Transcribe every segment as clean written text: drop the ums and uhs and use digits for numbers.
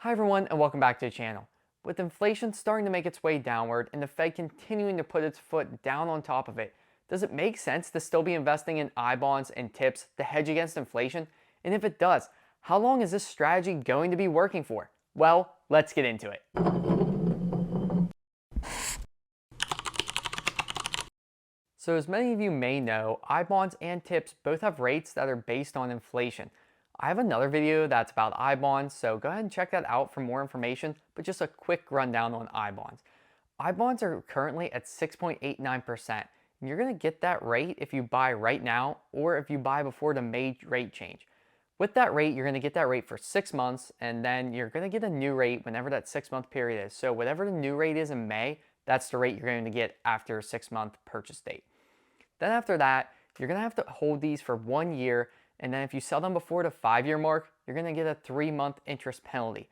Hi everyone and welcome back to the channel. With inflation starting to make its way downward and the Fed continuing to put its foot down on top of it, does it make sense to still be investing in ibonds and tips to hedge against inflation? And if it does, how long is this strategy going to be working for? Well, let's get into it. So as many of you may know, ibonds and tips both have rates that are based on inflation. I have another video that's about ibonds, so go ahead and check that out for more information, but just a quick rundown on ibonds. Ibonds are currently at 6.89%, and you're going to get that rate if you buy right now or if you buy before the May rate change. With that rate, you're going to get that rate for 6 months, and then you're going to get a new rate whenever that 6-month period is. So whatever the new rate is in May, that's the rate you're going to get after a 6-month purchase date. Then after that, you're going to have to hold these for 1 year, and then if you sell them before the 5-year mark, you're going to get a 3-month interest penalty.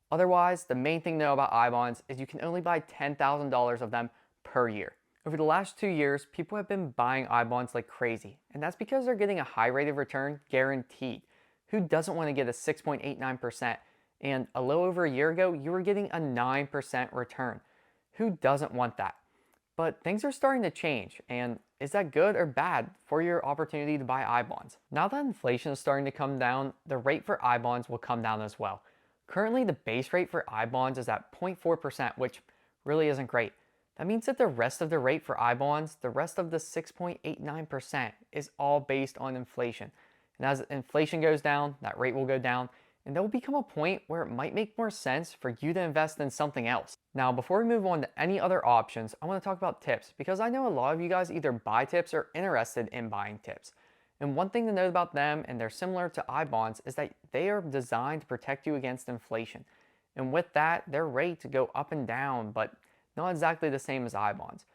Otherwise, the main thing to know about ibonds is you can only buy $10,000 of them per year. Over the last 2 years, people have been buying ibonds like crazy, and that's because they're getting a high rate of return guaranteed. Who doesn't want to get a 6.89%? And a little over a year ago, you were getting a 9% return. Who doesn't want that? But things are starting to change, and is that good or bad for your opportunity to buy ibonds? Now that inflation is starting to come down, the rate for ibonds will come down as well. Currently, the base rate for ibonds is at 0.4%, which really isn't great. That means that the rest of the rate for ibonds, the rest of the 6.89%, is all based on inflation. And as inflation goes down, that rate will go down, and there will become a point where it might make more sense for you to invest in something else. Now, before we move on to any other options, I want to talk about tips because I know a lot of you guys either buy tips or are interested in buying tips. And one thing to note about them, and they're similar to ibonds, is that they are designed to protect you against inflation. And with that, they're rated to go up and down, but not exactly the same as ibonds.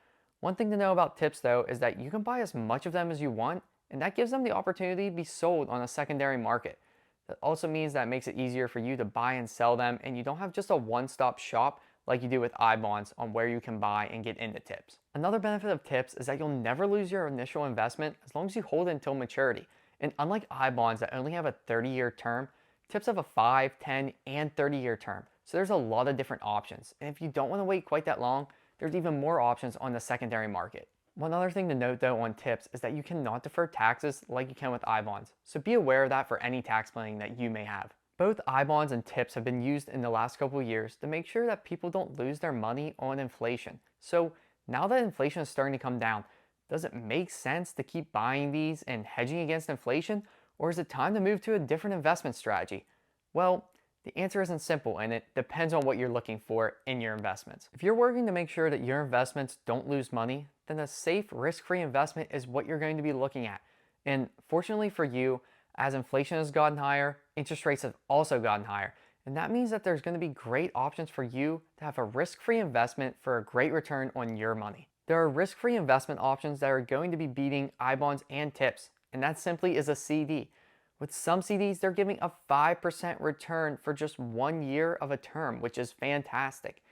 One thing to know about tips though is that you can buy as much of them as you want, and that gives them the opportunity to be sold on a secondary market. That also means that it makes it easier for you to buy and sell them, and you don't have just a one-stop shop like you do with ibonds on where you can buy and get into tips. Another benefit of tips is that you'll never lose your initial investment as long as you hold it until maturity. And unlike ibonds that only have a 30-year term, tips have a 5, 10, and 30-year term. So there's a lot of different options. And if you don't want to wait quite that long, there's even more options on the secondary market. One other thing to note though on tips is that you cannot defer taxes like you can with ibonds, so be aware of that for any tax planning that you may have. Both ibonds and tips have been used in the last couple of years to make sure that people don't lose their money on inflation. So now that inflation is starting to come down, does it make sense to keep buying these and hedging against inflation, or is it time to move to a different investment strategy? Well, the answer isn't simple, and it depends on what you're looking for in your investments. If you're working to make sure that your investments don't lose money, then a safe, risk-free investment is what you're going to be looking at. And fortunately for you, as inflation has gotten higher, interest rates have also gotten higher. And that means that there's going to be great options for you to have a risk-free investment for a great return on your money. There are risk-free investment options that are going to be beating ibonds and tips, and that simply is a CD. With some CDs, they're giving a 5% return for just 1 year of a term, which is fantastic.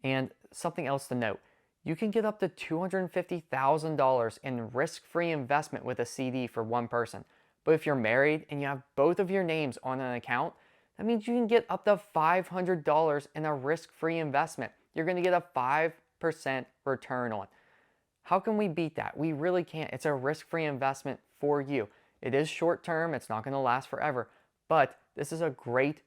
And something else to note, you can get up to $250,000 in risk-free investment with a CD for one person. But if you're married and you have both of your names on an account, that means you can get up to $500 in a risk-free investment. You're going to get a 5% return on. How can we beat that? We really can't. It's a risk-free investment for you. It is short term, it's not going to last forever, but this is a great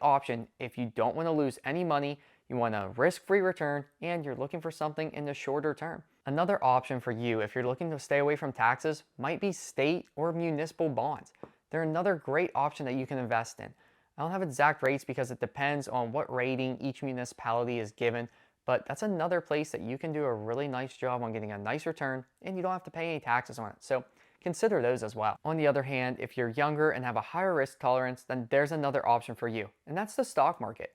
option if you don't want to lose any money, you want a risk-free return, and you're looking for something in the shorter term. Another option for you if you're looking to stay away from taxes might be state or municipal bonds. They're another great option that you can invest in. I don't have exact rates because it depends on what rating each municipality is given, but that's another place that you can do a really nice job on getting a nice return and you don't have to pay any taxes on it. So consider those as well. On the other hand, if you're younger and have a higher risk tolerance, then there's another option for you, and that's the stock market.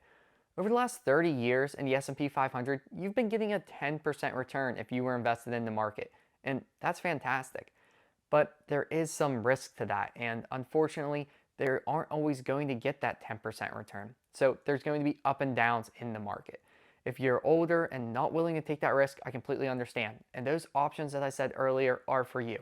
Over the last 30 years in the S&P 500, you've been getting a 10% return if you were invested in the market, and that's fantastic. But there is some risk to that, and unfortunately, they aren't always going to get that 10% return. So there's going to be up and downs in the market. If you're older and not willing to take that risk, I completely understand. And those options that I said earlier are for you.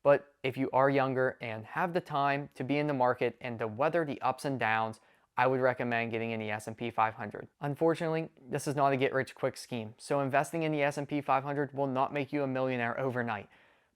But if you are younger and have the time to be in the market and to weather the ups and downs, I would recommend getting in the S&P 500. Unfortunately, this is not a get-rich-quick scheme, so investing in the S&P 500 will not make you a millionaire overnight.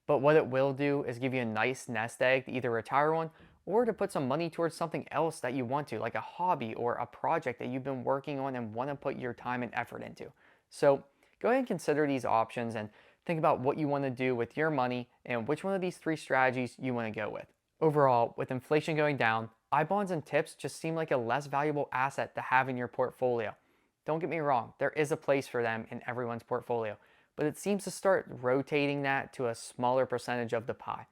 But what it will do is give you a nice nest egg to either retire on or to put some money towards something else that you want to, like a hobby or a project that you've been working on and want to put your time and effort into. So go ahead and consider these options and think about what you want to do with your money and which one of these three strategies you want to go with. Overall, with inflation going down, ibonds and tips just seem like a less valuable asset to have in your portfolio. Don't get me wrong, there is a place for them in everyone's portfolio, but it seems to start rotating that to a smaller percentage of the pie.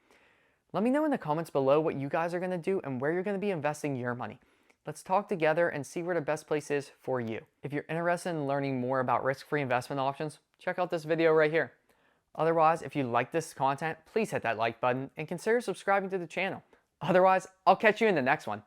Let me know in the comments below what you guys are going to do and where you're going to be investing your money. Let's talk together and see where the best place is for you. If you're interested in learning more about risk-free investment options, check out this video right here. Otherwise, if you like this content, please hit that like button and consider subscribing to the channel. Otherwise, I'll catch you in the next one.